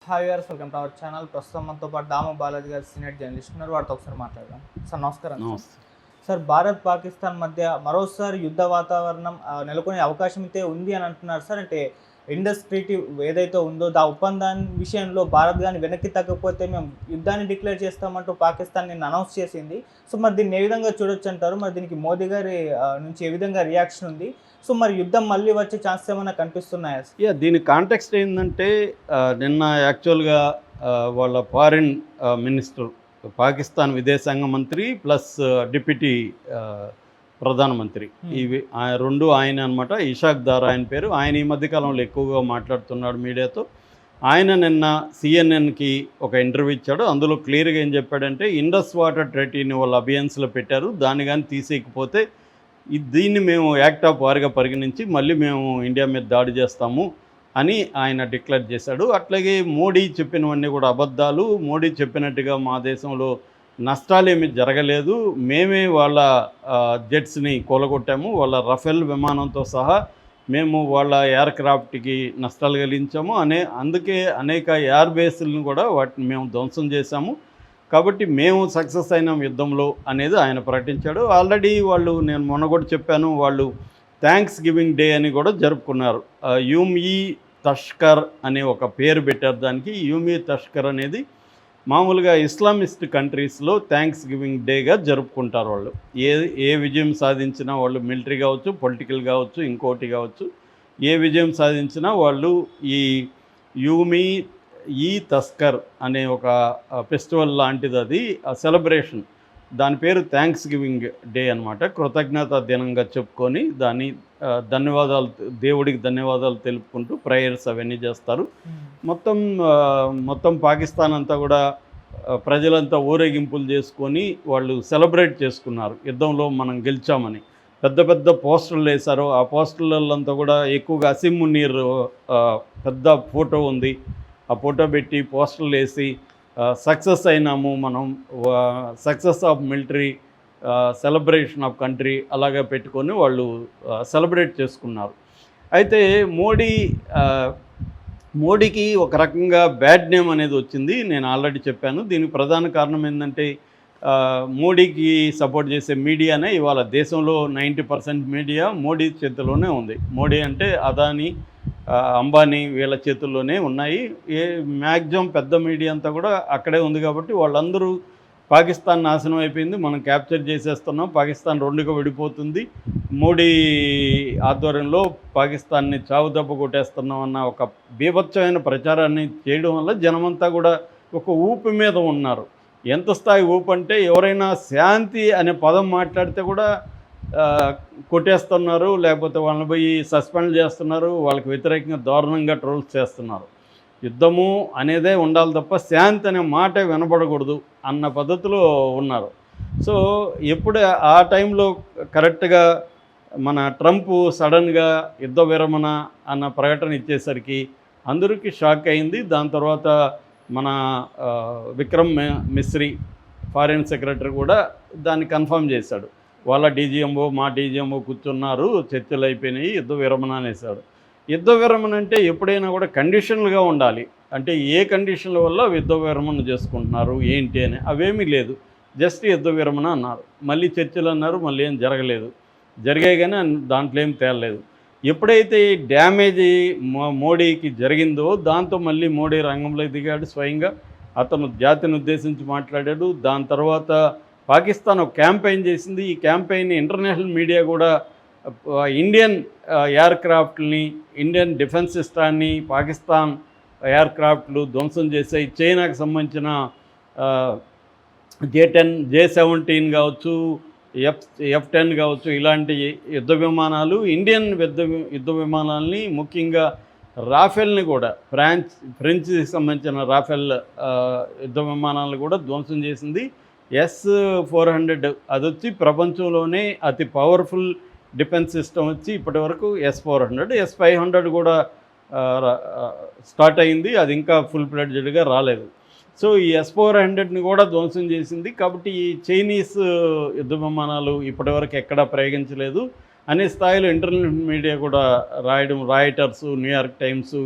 Hi viewers, welcome to our channel. ప్రస్తుతం మనతో పాటు దామ బాలాజీ గారు సీనియర్ జర్నలిస్ట్ ఉన్నారు. వారితో ఒకసారి మాట్లాడదాం. సార్ నమస్కారం. నమస్తే. సార్, భారత్ పాకిస్తాన్ మధ్య మరోసారి యుద్ధ వాతావరణం నెలకొనే అవకాశం అయితే ఉంది అని అంటున్నారు సార్. అంటే ఇండస్ ట్రీటీ ఏదైతే ఉందో ఆ ఒప్పందాన్ని విషయంలో భారత్ కానీ వెనక్కి తగ్గకపోతే మేము యుద్ధాన్ని డిక్లేర్ చేస్తామంటూ పాకిస్తాన్ నిన్న అనౌన్స్ చేసింది. సో మరి దీన్ని ఏ విధంగా చూడొచ్చు అంటారు? మరి దీనికి మోదీ గారి నుంచి ఏ విధంగా రియాక్షన్ ఉంది? సో మరి యుద్ధం మళ్ళీ వచ్చే ఛాన్స్ ఏమైనా కనిపిస్తున్నాయా? దీని కాంటెక్స్ట్ ఏంటంటే నిన్న యాక్చువల్గా వాళ్ళ ఫారిన్ మినిస్టర్, పాకిస్తాన్ విదేశాంగ మంత్రి ప్లస్ డిప్యూటీ ప్రధానమంత్రి, ఇవి రెండు ఆయన అనమాట. ఇషాక్ దార్ ఆయన పేరు. ఆయన ఈ మధ్యకాలంలో ఎక్కువగా మాట్లాడుతున్నాడు మీడియాతో. ఆయన నిన్న సిఎన్ఎన్కి ఒక ఇంటర్వ్యూ ఇచ్చాడు. అందులో క్లియర్గా ఏం చెప్పాడంటే, ఇండస్ వాటర్ ట్రీటీని వాళ్ళు అబియన్స్లో పెట్టారు, దాన్ని కానీ తీసేయకపోతే దీన్ని మేము యాక్ట్ ఆఫ్ వార్గా పరిగణించి మళ్ళీ మేము ఇండియా మీద దాడి చేస్తాము అని ఆయన డిక్లేర్ చేశాడు. అట్లాగే మోడీ చెప్పినవన్నీ కూడా అబద్ధాలు. మోడీ చెప్పినట్టుగా మా దేశంలో నష్టాలేమీ జరగలేదు, మేమే వాళ్ళ జెట్స్ని కూలగొట్టాము, వాళ్ళ రఫేల్ విమానంతో సహా మేము వాళ్ళ ఎయిర్క్రాఫ్ట్కి నష్టాలు కలిగించాము అందుకే అనేక ఎయిర్ బేస్లను కూడా వాటిని మేము ధ్వంసం చేశాము, కాబట్టి మేము సక్సెస్ అయినాం యుద్ధంలో అనేది ఆయన ప్రకటించాడు. ఆల్రెడీ వాళ్ళు, నేను మొన్న కూడా చెప్పాను, వాళ్ళు థ్యాంక్స్ గివింగ్ డే అని కూడా జరుపుకున్నారు. యూమ్-ఈ తష్కర్ అనే ఒక పేరు పెట్టారు దానికి. యూమ్-ఈ తష్కర్ అనేది మామూలుగా ఇస్లామిస్ట్ కంట్రీస్లో థ్యాంక్స్ గివింగ్ డేగా జరుపుకుంటారు. వాళ్ళు ఏ విజయం సాధించినా, వాళ్ళు మిలిటరీ కావచ్చు, పొలిటికల్ కావచ్చు, ఇంకోటి కావచ్చు, ఏ విజయం సాధించినా వాళ్ళు ఈ యూమ్-ఈ తస్కర్ అనే ఒక ఫెస్టివల్ లాంటిది. అది సెలబ్రేషన్, దాని పేరు థ్యాంక్స్ గివింగ్ డే అనమాట. కృతజ్ఞత దినంగా చెప్పుకొని దాన్ని ధన్యవాదాలు, దేవుడికి ధన్యవాదాలు తెలుపుకుంటూ ప్రేయర్స్ అవన్నీ చేస్తారు. మొత్తం పాకిస్తాన్ అంతా కూడా ప్రజలంతా ఊరేగింపులు చేసుకొని వాళ్ళు సెలబ్రేట్ చేసుకున్నారు, యుద్ధంలో మనం గెలిచామని. పెద్ద పెద్ద పోస్టర్లు వేశారు. ఆ పోస్టర్లంతా కూడా ఎక్కువగా అసిమ్ మునీర్ పెద్ద ఫోటో ఉంది, ఆ ఫోటో పెట్టి పోస్టర్లు వేసి సక్సెస్ అయినాము మనం, success of military, celebration of country అలాగే పెట్టుకొని వాళ్ళు సెలబ్రేట్ చేసుకున్నారు. అయితే మోడీకి ఒక రకంగా బ్యాడ్ నేమ్ అనేది వచ్చింది. నేను ఆల్రెడీ చెప్పాను. దీనికి ప్రధాన కారణం ఏంటంటే, మోడీకి సపోర్ట్ చేసే మీడియానే ఇవాళ దేశంలో 90% మీడియా మోడీ చేతిలోనే ఉంది. మోడీ అంటే అదానీ, అంబానీ వీళ్ళ చేతుల్లోనే ఉన్నాయి. మ్యాక్సిమం పెద్ద మీడియా అంతా కూడా అక్కడే ఉంది. కాబట్టి వాళ్ళందరూ పాకిస్తాన్ నాశనం అయిపోయింది, మనం క్యాప్చర్ చేసేస్తున్నాం, పాకిస్తాన్ రెండుగా విడిపోతుంది, మోడీ ఆధ్వర్యంలో పాకిస్తాన్ని చావుదెబ్బ కొట్టేస్తున్నాం అన్న ఒక బీభత్సమైన ప్రచారాన్ని చేయడం వల్ల జనమంతా కూడా ఒక ఊపు మీద ఉన్నారు. ఎంత స్థాయి ఊపు అంటే, ఎవరైనా శాంతి అనే పదం మాట్లాడితే కూడా కొట్టేస్తున్నారు, లేకపోతే వాళ్ళని పోయి సస్పెండ్ చేస్తున్నారు, వాళ్ళకి వ్యతిరేకంగా దారుణంగా ట్రోల్స్ చేస్తున్నారు. యుద్ధము అనేదే ఉండాలి తప్ప శాంతి అనే మాటే వినపడకూడదు అన్న పద్ధతిలో ఉన్నారు. సో ఎప్పుడు ఆ టైంలో కరెక్ట్గా మన ట్రంప్ సడన్గా యుద్ధ విరమణ అన్న ప్రకటన ఇచ్చేసరికి అందరికీ షాక్ అయింది. దాని తర్వాత మన విక్రమ్ మిస్రీ ఫారిన్ సెక్రటరీ కూడా దాన్ని కన్ఫర్మ్ చేశాడు. వాళ్ళ డీజీఎంఓ మా డీజీఎంఓ కూర్చున్నారు, చర్చలు అయిపోయినాయి, యుద్ధ విరమణ అనేసాడు. యుద్ధ విరమణ అంటే ఎప్పుడైనా కూడా కండిషన్లుగా ఉండాలి. అంటే ఏ కండిషన్ల వల్ల యుద్ధ విరమణ చేసుకుంటున్నారు ఏంటి అని అవేమీ లేదు, జస్ట్ యుద్ధ విరమణ అన్నారు. మళ్ళీ చర్చలు అన్నారు, మళ్ళీ ఏం జరగలేదు. జరిగాయి కానీ దాంట్లో ఏం తేలలేదు. ఎప్పుడైతే డ్యామేజ్ మోడీకి జరిగిందో దాంతో మళ్ళీ మోడీ రంగంలో దిగాడు. స్వయంగా అతను జాతిని ఉద్దేశించి మాట్లాడాడు. దాని తర్వాత పాకిస్తాన్ ఒక క్యాంపెయిన్ చేసింది. ఈ క్యాంపెయిన్ ఇంటర్నేషనల్ మీడియా కూడా ఇండియన్ ఎయిర్క్రాఫ్ట్ని, ఇండియన్ డిఫెన్స్ సిస్టాన్ని పాకిస్తాన్ ఎయిర్క్రాఫ్ట్లు ధ్వంసం చేసాయి. చైనాకు సంబంధించిన J-17 కావచ్చు, F-10 కావచ్చు, ఇలాంటి యుద్ధ విమానాలు, ఇండియన్ యుద్ధ విమానాలని, ముఖ్యంగా రాఫెల్ని కూడా, ఫ్రెంచ్కి సంబంధించిన రాఫెల్ యుద్ధ విమానాలను కూడా ధ్వంసం చేసింది. S-400 అది వచ్చి ప్రపంచంలోనే అతి పవర్ఫుల్ డిఫెన్స్ సిస్టమ్ వచ్చి ఇప్పటి వరకు S-400. S-500 కూడా స్టార్ట్ అయింది, అది ఇంకా ఫుల్ ఫ్లెడ్జ్డ్గా రాలేదు. సో ఈ S-400ని కూడా ధ్వంసం చేసింది. కాబట్టి ఈ చైనీస్ యుద్ధ విమానాలు ఇప్పటివరకు ఎక్కడా ప్రయోగించలేదు. అనే స్థాయిలో ఇంటర్నెట్ మీడియా కూడా రాయడం, రాయిటర్సు, న్యూయార్క్ టైమ్స్,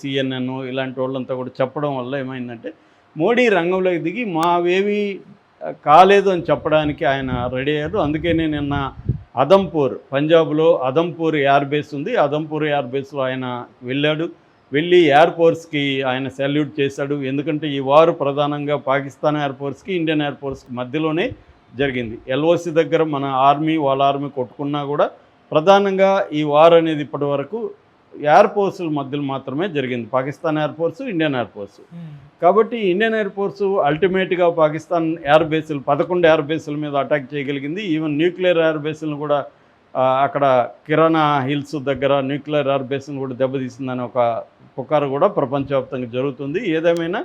CNN ఇలాంటి వాళ్ళంతా కూడా చెప్పడం వల్ల ఏమైందంటే మోడీ రంగంలోకి దిగి మావేవి కాలేదు అని చెప్పడానికి ఆయన రెడీ అయ్యారు. అందుకనే నిన్న అదంపూర్, పంజాబ్లో అదంపూర్ ఎయిర్ బేస్ ఉంది. అదంపూర్ ఎయిర్ బేస్లో ఆయన వెళ్ళాడు. వెళ్ళి ఎయిర్ ఫోర్స్కి ఆయన సెల్యూట్ చేశాడు. ఎందుకంటే ఈ వారు ప్రధానంగా పాకిస్తాన్ ఎయిర్ ఫోర్స్కి, ఇండియన్ ఎయిర్ ఫోర్స్కి మధ్యలోనే జరిగింది. LOC దగ్గర మన ఆర్మీ, వాళ్ళ ఆర్మీ కొట్టుకున్నా కూడా ప్రధానంగా ఈ వార్ అనేది ఇప్పటి వరకు ఎయిర్ ఫోర్సుల మధ్యలో మాత్రమే జరిగింది. Pakistan air force, Indian air force. కాబట్టి ఇండియన్ ఎయిర్ ఫోర్సు అల్టిమేట్గా పాకిస్తాన్ ఎయిర్ బేసులు 11 ఎయిర్ బేసుల మీద అటాక్ చేయగలిగింది. ఈవెన్ న్యూక్లియర్ ఎయిర్ బేసులను కూడా అక్కడ కిరాణా హిల్స్ దగ్గర న్యూక్లియర్ ఎయిర్ బేస్ను కూడా దెబ్బతీసిందని ఒక పుకారు కూడా ప్రపంచవ్యాప్తంగా జరుగుతుంది. ఏదేమైనా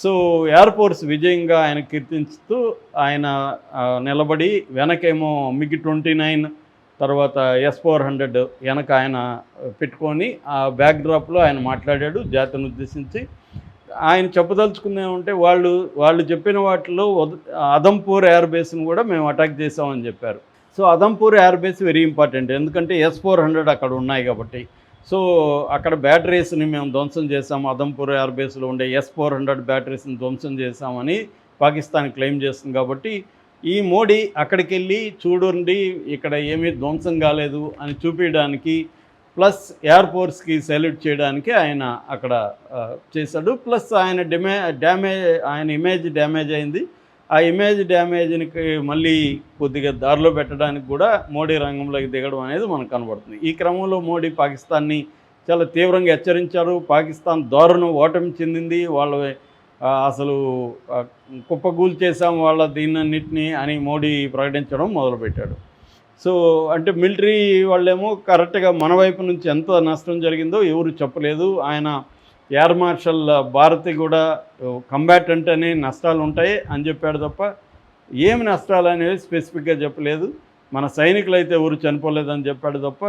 సో ఎయిర్ ఫోర్స్ విజయంగా ఆయన కీర్తించుతూ ఆయన నిలబడి వెనకేమో MiG-29 తర్వాత S-400 వెనక ఆయన పెట్టుకొని ఆ బ్యాక్డ్రాప్లో ఆయన మాట్లాడాడు జాతిని ఉద్దేశించి. ఆయన చెప్పదలుచుకుంది ఏమంటే వాళ్ళు చెప్పిన వాటిలో అదంపూర్ ఎయిర్ బేస్ని కూడా మేము అటాక్ చేసామని చెప్పారు. So Adampur air base very important, ఎందుకంటే S-400 అక్కడ ఉన్నాయి కాబట్టి. సో అక్కడ బ్యాటరీస్ని మేము ధ్వంసం చేసాము, అదంపూర్ ఎయిర్ బేస్లో ఉండే S-400 బ్యాటరీస్ని ధ్వంసం చేసామని పాకిస్తాన్ క్లెయిమ్ చేస్తుంది. కాబట్టి ఈ మోడీ అక్కడికి వెళ్ళి చూడండి ఇక్కడ ఏమీ ధ్వంసం కాలేదు అని చూపించడానికి, ప్లస్ ఎయిర్ ఫోర్స్కి సెల్యూట్ చేయడానికి ఆయన అక్కడ చేశాడు. ప్లస్ ఆయన ఇమేజ్ డ్యామేజ్ అయింది. ఆ ఇమేజ్ డ్యామేజ్కి మళ్ళీ కొద్దిగా దారిలో పెట్టడానికి కూడా మోడీ రంగంలోకి దిగడం అనేది మనకు కనబడుతుంది. ఈ క్రమంలో మోడీ పాకిస్తాన్ని చాలా తీవ్రంగా హెచ్చరించారు. పాకిస్తాన్ దారుణం ఓటమి చెందింది, వాళ్ళ అసలు కుప్పగూలు చేసాం వాళ్ళ దీన్నన్నింటినీ అని మోడీ ప్రకటించడం మొదలుపెట్టాడు. సో అంటే మిలిటరీ వాళ్ళేమో కరెక్ట్గా మన వైపు నుంచి ఎంత నష్టం జరిగిందో ఎవరు చెప్పలేదు. ఆయన ఎయిర్ మార్షల్ భారతి కూడా కంబాటెంట్ అనే నష్టాలు ఉంటాయి అని చెప్పాడు తప్ప ఏమి నష్టాలు అనేవి స్పెసిఫిక్గా చెప్పలేదు. మన సైనికులు అయితే ఎవరు చనిపోలేదని చెప్పాడు తప్ప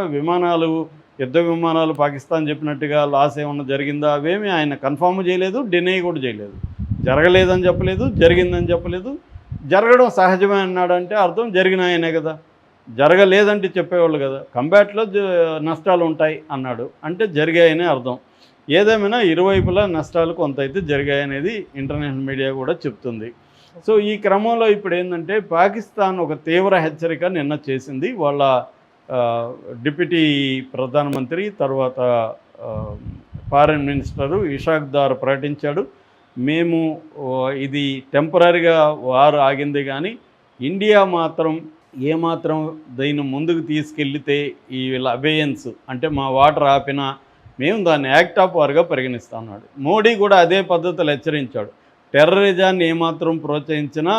యుద్ధ విమానాలు పాకిస్తాన్ చెప్పినట్టుగా లాస్ ఏమన్నా జరిగిందా అవేమి ఆయన కన్ఫర్మ్ చేయలేదు, డినై కూడా చేయలేదు. జరగలేదని చెప్పలేదు, జరిగిందని చెప్పలేదు. జరగడం సహజమే అన్నాడంటే అర్థం జరిగినాయనే కదా, జరగలేదంటే చెప్పేవాళ్ళు కదా. కంబాట్లో నష్టాలు ఉంటాయి అన్నాడు అంటే జరిగాయనే అర్థం. ఏదేమైనా ఇరువైపులా నష్టాలు కొంత అయితే జరిగాయనేది ఇంటర్నేషనల్ మీడియా కూడా చెప్తుంది. సో ఈ క్రమంలో ఇప్పుడు ఏంటంటే పాకిస్తాన్ ఒక తీవ్ర హెచ్చరిక నిన్న చేసింది. వాళ్ళ డిప్యూటీ ప్రధానమంత్రి తర్వాత ఫారిన్ మినిస్టరు ఇషాక్ దార్ ప్రకటించాడు, మేము ఇది టెంపరీగా వార్ ఆగింది కానీ ఇండియా మాత్రం ఏమాత్రం దీన్ని ముందుకు తీసుకెళ్తే ఈ వీళ్ళ అబేయన్స్ అంటే మా వాటర్ ఆపినా మేము దాన్ని యాక్ట్ ఆఫ్ వార్గా పరిగణిస్తామన్నాడు. మోడీ కూడా అదే పద్ధతులు హెచ్చరించాడు, టెర్రరిజాన్ని ఏమాత్రం ప్రోత్సహించినా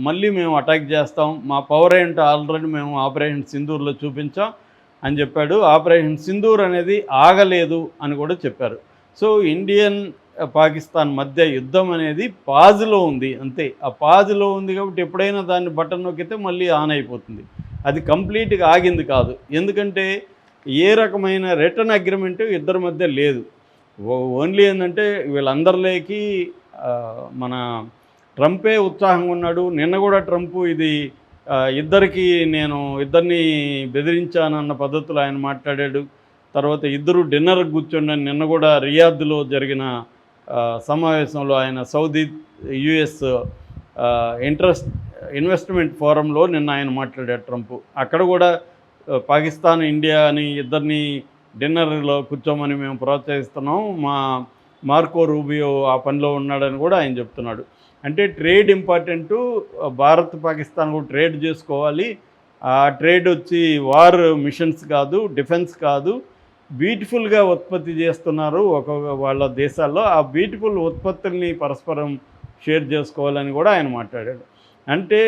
మళ్ళీ మేము అటాక్ చేస్తాం, మా పవర్ ఏంటో ఆల్రెడీ మేము ఆపరేషన్ సింధూర్లో చూపించాం అని చెప్పాడు. ఆపరేషన్ సింధూర్ అనేది ఆగలేదు అని కూడా చెప్పారు. సో ఇండియన్ పాకిస్తాన్ మధ్య యుద్ధం అనేది పాజ్లో ఉంది అంతే. ఆ పాజ్లో ఉంది కాబట్టి ఎప్పుడైనా దాన్ని బటన్ నొక్కితే మళ్ళీ ఆన్ అయిపోతుంది. అది కంప్లీట్గా ఆగింది కాదు, ఎందుకంటే ఏ రకమైన రిటర్న్ అగ్రిమెంట్ ఇద్దరి మధ్య లేదు. ఓన్లీ ఏంటంటే వీళ్ళందరిలోకి మన ట్రంపే ఉత్సాహంగా ఉన్నాడు. నిన్న కూడా ట్రంప్ ఇది ఇద్దరిని బెదిరించానన్న పద్ధతిలో ఆయన మాట్లాడాడు. తర్వాత ఇద్దరు డిన్నర్కి కూర్చోండి నిన్న కూడా రియాద్లో జరిగిన సమావేశంలో ఆయన సౌదీ US ఇన్వెస్ట్మెంట్ ఫోరంలో నిన్న ఆయన మాట్లాడాడు ట్రంప్. అక్కడ కూడా పాకిస్తాన్ ఇండియా అని ఇద్దరిని డిన్నర్లో కూర్చోమని మేము ప్రోత్సహిస్తున్నాం, మార్కో రూబియో ఆ పనిలో ఉన్నాడని కూడా ఆయన చెప్తున్నాడు. అంటే ట్రేడ్ ఇంపార్టెంటు, భారత్ పాకిస్తాన్ కూడా ట్రేడ్ చేసుకోవాలి. ఆ ట్రేడ్ వచ్చి వార్ మిషన్స్ కాదు, డిఫెన్స్ కాదు, బ్యూటిఫుల్గా ఉత్పత్తి చేస్తున్నారు వాళ్ళ దేశాల్లో. ఆ బ్యూటిఫుల్ ఉత్పత్తుల్ని పరస్పరం షేర్ చేసుకోవాలని కూడా ఆయన మాట్లాడాడు. అంటే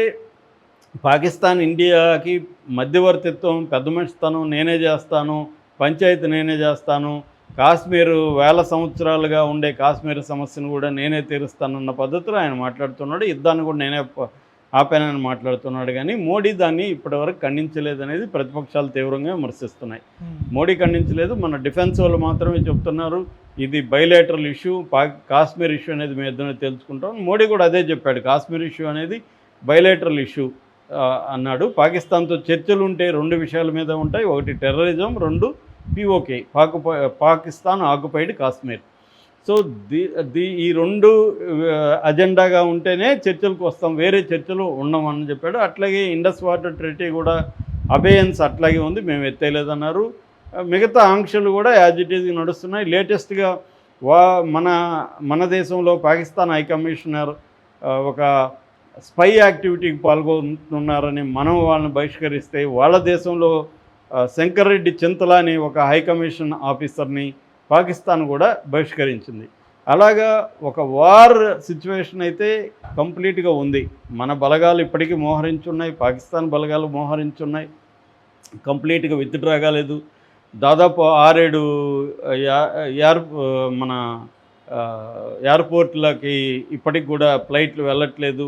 పాకిస్తాన్ ఇండియాకి మధ్యవర్తిత్వం, పెద్ద మనిషితనం నేనే చేస్తాను, పంచాయతీ నేనే చేస్తాను, కాశ్మీరు వేల సంవత్సరాలుగా ఉండే కాశ్మీర్ సమస్యను కూడా నేనే తీరుస్తానన్న పద్ధతిలో ఆయన మాట్లాడుతున్నాడు. యుద్ధాన్ని కూడా నేనే ఆపానని మాట్లాడుతున్నాడు. కానీ మోడీ దాన్ని ఇప్పటివరకు ఖండించలేదనేది ప్రతిపక్షాలు తీవ్రంగా విమర్శిస్తున్నాయి. మోడీ ఖండించలేదు, మన డిఫెన్స్ వాళ్ళు మాత్రమే చెప్తున్నారు ఇది బైలేటరల్ ఇష్యూ, కాశ్మీర్ ఇష్యూ అనేది మేము ఇద్దరిని తెలుసుకుంటాం. మోడీ కూడా అదే చెప్పాడు, కాశ్మీర్ ఇష్యూ అనేది బైలేటరల్ ఇష్యూ, అన్నాడు. పాకిస్తాన్తో చర్చలు ఉంటే 2 విషయాల మీద ఉంటాయి. ఒకటి terrorism, 2 POK, Pakistan occupied Kashmir. So ఈ 2 అజెండాగా ఉంటేనే చర్చలకు వస్తాం, వేరే చర్చలు ఉండమని చెప్పాడు. అట్లాగే ఇండస్ వాటర్ ట్రీటీ కూడా అబేయన్స్ అట్లాగే ఉంది, మేము ఎత్తేయలేదన్నారు. మిగతా ఆంక్షలు కూడా యాజ్ ఇట్ ఈజ్ నడుస్తున్నాయి. లేటెస్ట్గా మన దేశంలో పాకిస్తాన్ హై కమిషనర్ ఒక స్పై యాక్టివిటీకి పాల్గొంటున్నారని మనం వాళ్ళని బహిష్కరిస్తే, వాళ్ళ దేశంలో శంకర్ రెడ్డి చింతల అని ఒక హై కమిషన్ ఆఫీసర్ని పాకిస్తాన్ కూడా బహిష్కరించింది. అలాగా ఒక వార్ సిచ్యువేషన్ అయితే కంప్లీట్గా ఉంది. మన బలగాలు ఇప్పటికీ మోహరించున్నాయి, పాకిస్తాన్ బలగాలు మోహరించున్నాయి, కంప్లీట్గా విత్డ్రా కాలేదు. దాదాపు 6-7 మన ఎయిర్పోర్ట్లకి ఇప్పటికి కూడా ఫ్లైట్లు వెళ్ళట్లేదు.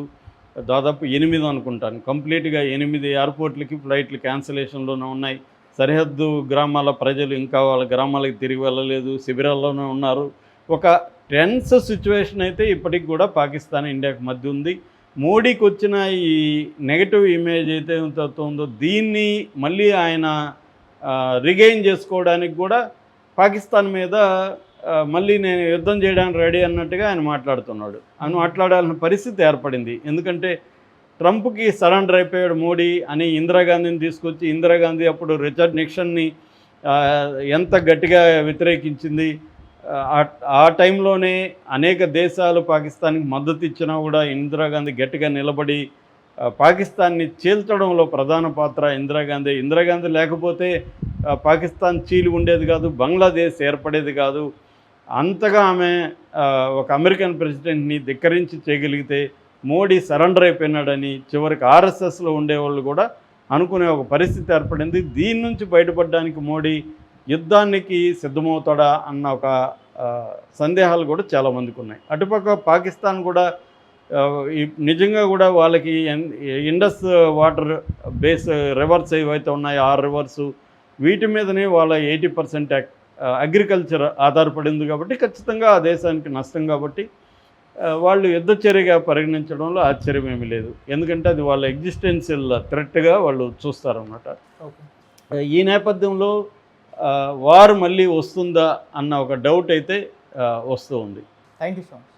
దాదాపు 8 అనుకుంటాను, కంప్లీట్గా 8 ఎయిర్పోర్ట్లకి ఫ్లైట్లు క్యాన్సిలేషన్లోనే ఉన్నాయి. సరిహద్దు గ్రామాల ప్రజలు ఇంకా వాళ్ళ గ్రామాలకు తిరిగి వెళ్ళలేదు, శిబిరాల్లోనే ఉన్నారు. ఒక టెన్స్ సిచ్యువేషన్ అయితే ఇప్పటికి కూడా పాకిస్తాన్ ఇండియాకి మధ్య ఉంది. మోడీకి వచ్చిన ఈ నెగటివ్ ఇమేజ్ అయితే ఉందో దీన్ని మళ్ళీ ఆయన రిగెయిన్ చేసుకోవడానికి కూడా పాకిస్తాన్ మీద మళ్ళీ నేను యుద్ధం చేయడానికి రెడీ అన్నట్టుగా ఆయన మాట్లాడుతున్నాడు. ఆయన మాట్లాడాల్సిన పరిస్థితి ఏర్పడింది. ఎందుకంటే ట్రంప్కి సరెండర్ అయిపోయాడు మోడీ అని ఇందిరాగాంధీని తీసుకొచ్చి, ఇందిరాగాంధీ అప్పుడు రిచర్డ్ నిక్సన్ని ఎంత గట్టిగా వ్యతిరేకించింది. ఆ టైంలోనే అనేక దేశాలు పాకిస్తాన్కి మద్దతు ఇచ్చినా కూడా ఇందిరాగాంధీ గట్టిగా నిలబడి పాకిస్తాన్ని చీల్చడంలో ప్రధాన పాత్ర ఇందిరాగాంధీ. ఇందిరాగాంధీ లేకపోతే పాకిస్తాన్ చీలి ఉండేది కాదు, బంగ్లాదేశ్ ఏర్పడేది కాదు. అంతగా ఆమె ఒక అమెరికన్ ప్రెసిడెంట్ని ధిక్కరించి చేయగలిగితే మోడీ సరెండర్ అయిపోయినాడని చివరికి ఆర్ఎస్ఎస్లో ఉండేవాళ్ళు కూడా అనుకునే ఒక పరిస్థితి ఏర్పడింది. దీని నుంచి బయటపడడానికి మోడీ యుద్ధానికి సిద్ధమవుతాడా అన్న ఒక సందేహాలు కూడా చాలామందికి ఉన్నాయి. అటుపక్క పాకిస్తాన్ కూడా నిజంగా కూడా వాళ్ళకి ఇండస్ వాటర్ బేస్ రివర్స్ ఏవైతే ఉన్నాయో 6 రివర్సు, వీటి మీదనే వాళ్ళ 80% అగ్రికల్చర్ ఆధారపడింది. కాబట్టి ఖచ్చితంగా ఆ దేశానికి నష్టం. కాబట్టి వాళ్ళు యుద్ధ చర్యగా పరిగణించడంలో ఆశ్చర్యమేమీ లేదు. ఎందుకంటే అది వాళ్ళ ఎగ్జిస్టెన్షియల్ థ్రెట్గా వాళ్ళు చూస్తారన్నమాట. ఈ నేపథ్యంలో వార్ మళ్ళీ వస్తుందా అన్న ఒక డౌట్ అయితే వస్తూ ఉంది. Thank you so much.